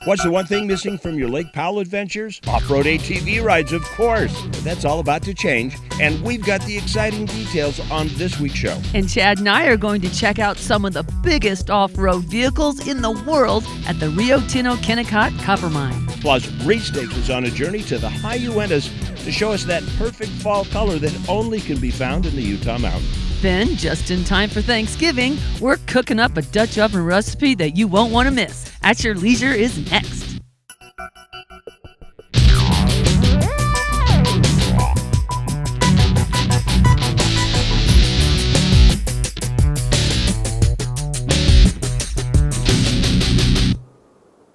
What's the one thing missing from your Lake Powell adventures? Off-road ATV rides, of course. But that's all about to change, and we've got the exciting details on this week's show. And Chad and I are going to check out some of the biggest off-road vehicles in the world at the Rio Tinto Kennecott copper mine. Plus, Reese takes us on a journey to the high Uintas to show us that perfect fall color that only can be found in the Utah mountains. Then, just in time for Thanksgiving, we're cooking up a Dutch oven recipe that you won't want to miss. At Your Leisure is next.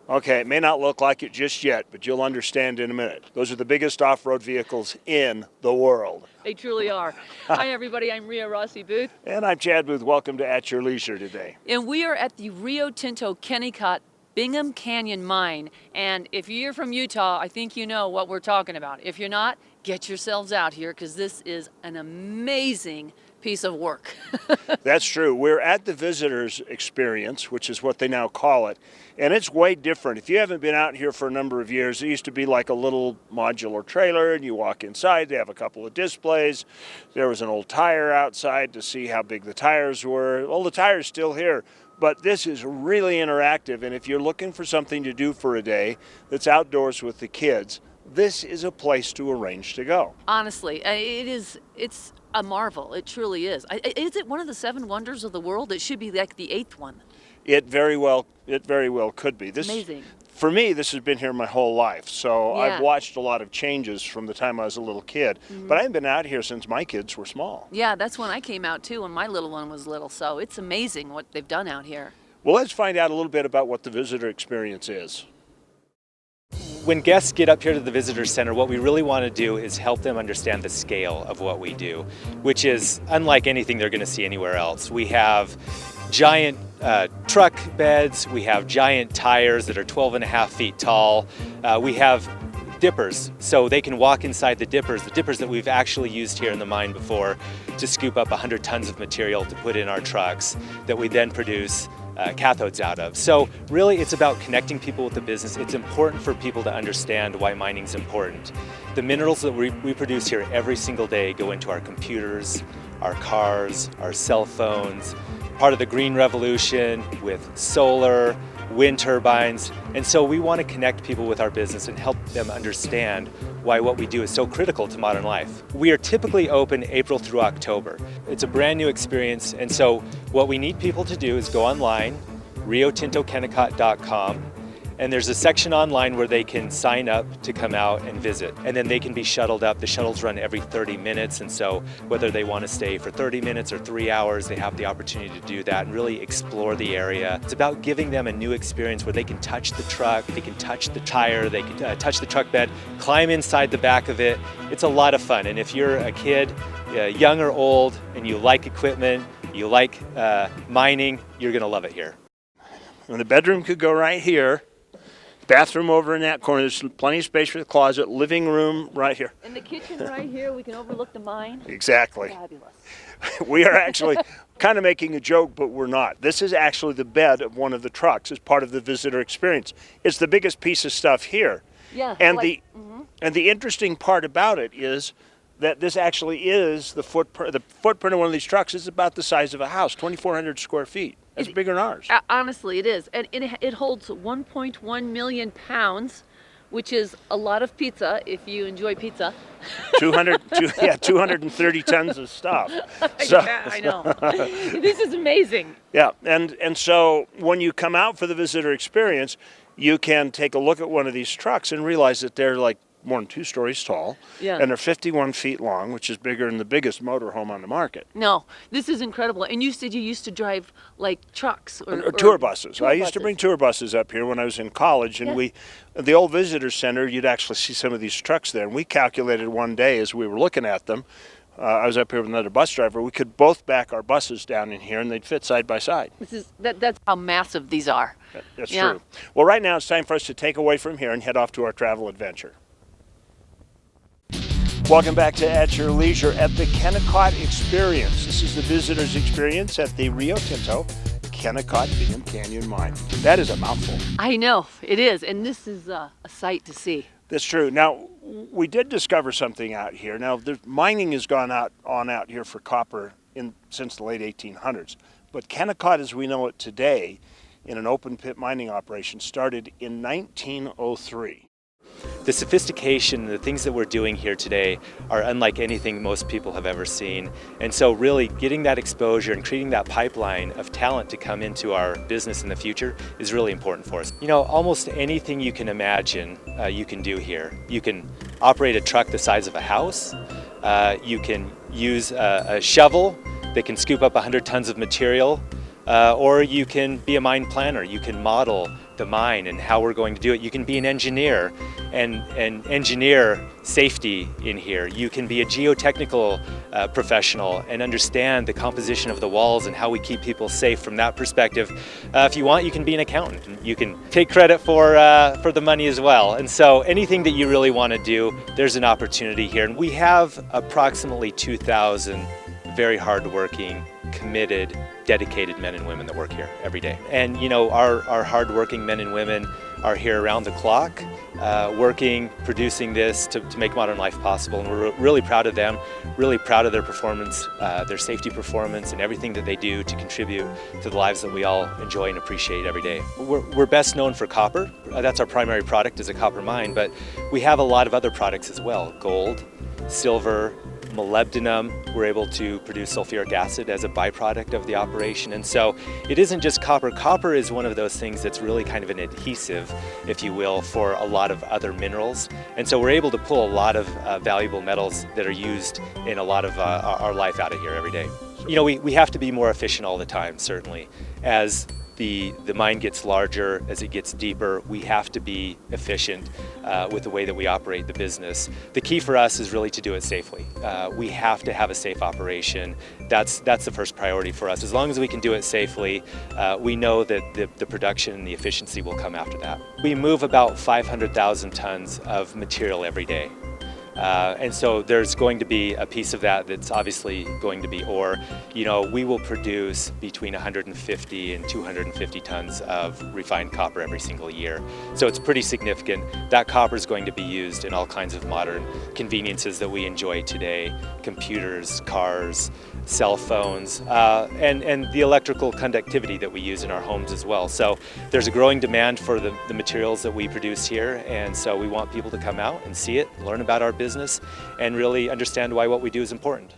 Okay, it may not look like it just yet, but you'll understand in a minute. Those are the biggest off-road vehicles in the world. They truly are. Hi, everybody. I'm Rhea Rossi Booth. And I'm Chad Booth. Welcome to At Your Leisure today. And we are at the Rio Tinto Kennecott Bingham Canyon Mine. And if you're from Utah, I think you know what we're talking about. If you're not, get yourselves out here because this is an amazing piece of work. That's true. We're at the visitor's experience, which is what they now call it, and it's way different. If you haven't been out here for a number of years, it used to be like a little modular trailer, and you walk inside, they have a couple of displays. There was an old tire outside to see how big the tires were. Well, the tire's still here, but this is really interactive, and if you're looking for something to do for a day that's outdoors with the kids, this is a place to arrange to go. Honestly, it's a marvel. It truly is. Is it one of the 7 wonders of the world? It should be like the 8th one. It very well could be. This, amazing. For me, this has been here my whole life, so Yeah. I've watched a lot of changes from the time I was a little kid, but I haven't been out here since my kids were small. Yeah, that's when I came out too, when my little one was little, so it's amazing what they've done out here. Well, let's find out a little bit about what the visitor experience is. When guests get up here to the Visitor Center, what we really want to do is help them understand the scale of what we do, which is unlike anything they're going to see anywhere else. We have giant truck beds, we have giant tires that are 12.5 feet tall, we have dippers, so they can walk inside the dippers that we've actually used here in the mine before to scoop up 100 tons of material to put in our trucks that we then produce cathodes out of. So really it's about connecting people with the business. It's important for people to understand why mining's important. The minerals that we produce here every single day go into our computers, our cars, our cell phones, part of the green revolution with solar, wind turbines, and so we want to connect people with our business and help them understand why what we do is so critical to modern life. We are typically open April through October. It's a brand new experience, and so what we need people to do is go online, riotintokennecott.com, and there's a section online where they can sign up to come out and visit, and then they can be shuttled up. The shuttles run every 30 minutes, and so whether they want to stay for 30 minutes or 3 hours, they have the opportunity to do that and really explore the area. It's about giving them a new experience where they can touch the truck, they can touch the tire, they can touch the truck bed, climb inside the back of it. It's a lot of fun, and if you're a kid, young or old, and you like equipment, you like mining, you're going to love it here. And the bedroom could go right here. Bathroom over in that corner. There's plenty of space for the closet. Living room right here. And the kitchen right here, we can overlook the mine. Exactly. Fabulous. We are actually kind of making a joke, but we're not. This is actually the bed of one of the trucks as part of the visitor experience. It's the biggest piece of stuff here. Yeah. And the interesting part about it is that this actually is the footprint of one of these trucks is about the size of a house, 2,400 square feet. That's bigger than ours. Honestly, it is. And it holds 1.1 million pounds, which is a lot of pizza if you enjoy pizza. 230 tons of stuff. So, yeah, I know. This is amazing. Yeah, and so when you come out for the visitor experience, you can take a look at one of these trucks and realize that they're like more than 2 stories tall, and they're 51 feet long, which is bigger than the biggest motorhome on the market. No, this is incredible. And you said you used to drive like trucks or tour buses. I used to bring tour buses up here when I was in college, and the old visitor center, you'd actually see some of these trucks there. And we calculated one day as we were looking at them, I was up here with another bus driver, we could both back our buses down in here and they'd fit side by side. That's how massive these are. That's true. Well, right now it's time for us to take away from here and head off to our travel adventure. Welcome back to At Your Leisure at the Kennecott Experience. This is the visitor's experience at the Rio Tinto Kennecott Bingham Canyon Mine. That is a mouthful. I know, it is, and this is a sight to see. That's true. Now, we did discover something out here. Now, mining has gone on out here for copper since the late 1800s, but Kennecott as we know it today in an open pit mining operation started in 1903. The sophistication, the things that we're doing here today are unlike anything most people have ever seen. And so really getting that exposure and creating that pipeline of talent to come into our business in the future is really important for us. You know, almost anything you can imagine you can do here. You can operate a truck the size of a house. You can use a shovel that can scoop up 100 tons of material. Or you can be a mine planner. You can model the mine and how we're going to do it. You can be an engineer and engineer safety in here. You can be a geotechnical professional and understand the composition of the walls and how we keep people safe from that perspective. If you want, you can be an accountant. And you can take credit for the money as well. And so anything that you really want to do, there's an opportunity here. And we have approximately 2,000 very hardworking, committed, dedicated men and women that work here every day. And you know, our hardworking men and women are here around the clock, working, producing this to make modern life possible. And we're really proud of them, really proud of their performance, their safety performance, and everything that they do to contribute to the lives that we all enjoy and appreciate every day. We're best known for copper. That's our primary product, is a copper mine, but we have a lot of other products as well: gold, silver, molybdenum. We're able to produce sulfuric acid as a byproduct of the operation. And so it isn't just copper. Copper is one of those things that's really kind of an adhesive, if you will, for a lot of other minerals. And so we're able to pull a lot of valuable metals that are used in a lot of our life out of here every day. You know, we have to be more efficient all the time, certainly. As the mine gets larger, as it gets deeper, we have to be efficient with the way that we operate the business. The key for us is really to do it safely. We have to have a safe operation. That's the first priority for us. As long as we can do it safely, we know that the production and the efficiency will come after that. We move about 500,000 tons of material every day. And so there's going to be a piece of that that's obviously going to be ore. You know, we will produce between 150 and 250 tons of refined copper every single year. So it's pretty significant. That copper is going to be used in all kinds of modern conveniences that we enjoy today: computers, cars, cell phones, and the electrical conductivity that we use in our homes as well. So there's a growing demand for the materials that we produce here, and so we want people to come out and see it, learn about our business, and really understand why what we do is important.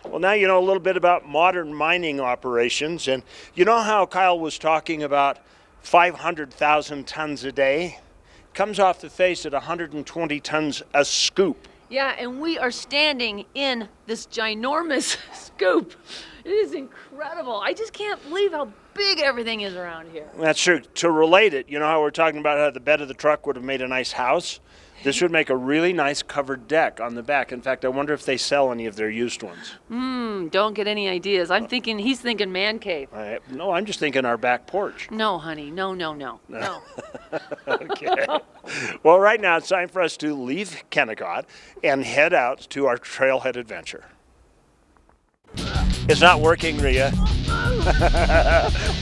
Well, now you know a little bit about modern mining operations, and you know how Kyle was talking about 500,000 tons a day? Comes off the face at 120 tons a scoop. Yeah, and we are standing in this ginormous scoop. It is incredible. I just can't believe how big everything is around here. That's true. To relate it, you know how we're talking about how the bed of the truck would have made a nice house? This would make a really nice covered deck on the back. In fact, I wonder if they sell any of their used ones. Don't get any ideas. He's thinking man cave. No, I'm just thinking our back porch. No, honey, no. Okay. Well, right now it's time for us to leave Kennecott and head out to our trailhead adventure. It's not working, Ria.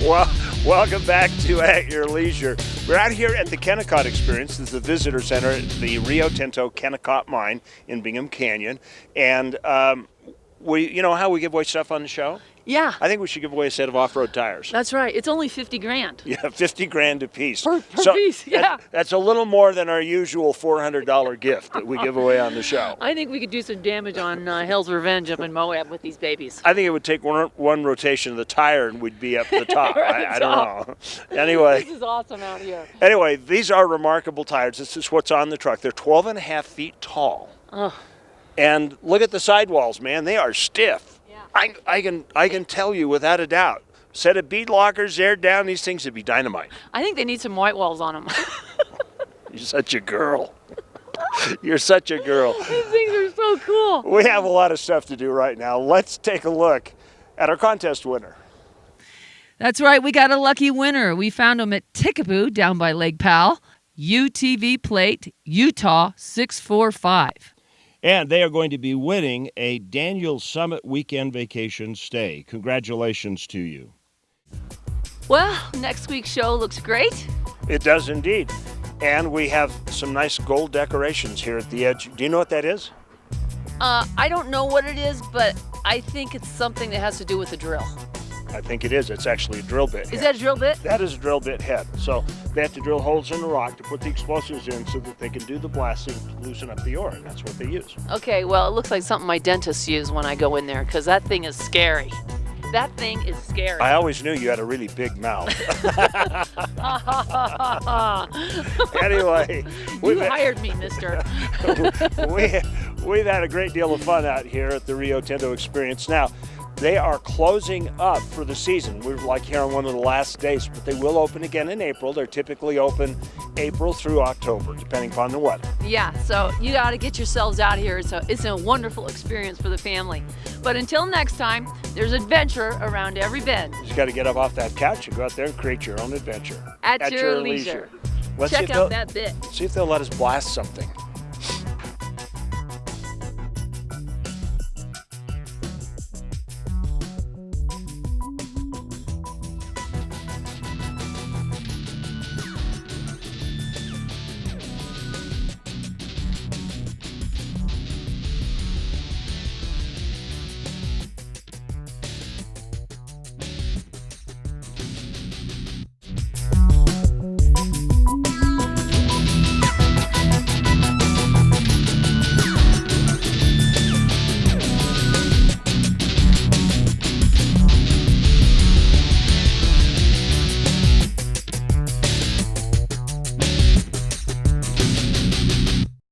Well, welcome back to At Your Leisure. We're out here at the Kennecott Experience. This is the visitor center at the Rio Tinto Kennecott mine in Bingham Canyon. And you know how we give away stuff on the show? Yeah. I think we should give away a set of off-road tires. That's right. It's only 50 grand. Yeah, 50 grand a piece. Per piece, yeah. That's a little more than our usual $400 gift that we give away on the show. I think we could do some damage on Hell's Revenge up in Moab with these babies. I think it would take one rotation of the tire and we'd be up the top. I don't know. Anyway. This is awesome out here. Anyway, these are remarkable tires. This is what's on the truck. They're 12 and a half feet tall. Oh. And look at the sidewalls, man. They are stiff. Yeah. I can tell you without a doubt. Set of bead lockers there down, these things would be dynamite. I think they need some white walls on them. You're such a girl. You're such a girl. These things are so cool. We have a lot of stuff to do right now. Let's take a look at our contest winner. That's right. We got a lucky winner. We found him at Tickapoo down by Lake Powell. UTV plate, Utah 645. And they are going to be winning a Daniels Summit weekend vacation stay. Congratulations to you. Well, next week's show looks great. It does indeed. And we have some nice gold decorations here at the edge. Do you know what that is? I don't know what it is, but I think it's something that has to do with the drill. I think it is. It's actually a drill bit head. Is that a drill bit? That is a drill bit head. So they have to drill holes in the rock to put the explosives in so that they can do the blasting to loosen up the ore, and that's what they use. Okay, well, it looks like something my dentists use when I go in there, because that thing is scary. That thing is scary. I always knew you had a really big mouth. Anyway, You hired me, mister. we've had a great deal of fun out here at the Rio Tinto Experience. Now, they are closing up for the season. We're like here on one of the last days, but they will open again in April. They're typically open April through October, depending upon the weather. Yeah, so you got to get yourselves out here. It's a wonderful experience for the family. But until next time, there's adventure around every bend. You just got to get up off that couch and go out there and create your own adventure. At your leisure. Let's Check out that bit. See if they'll let us blast something.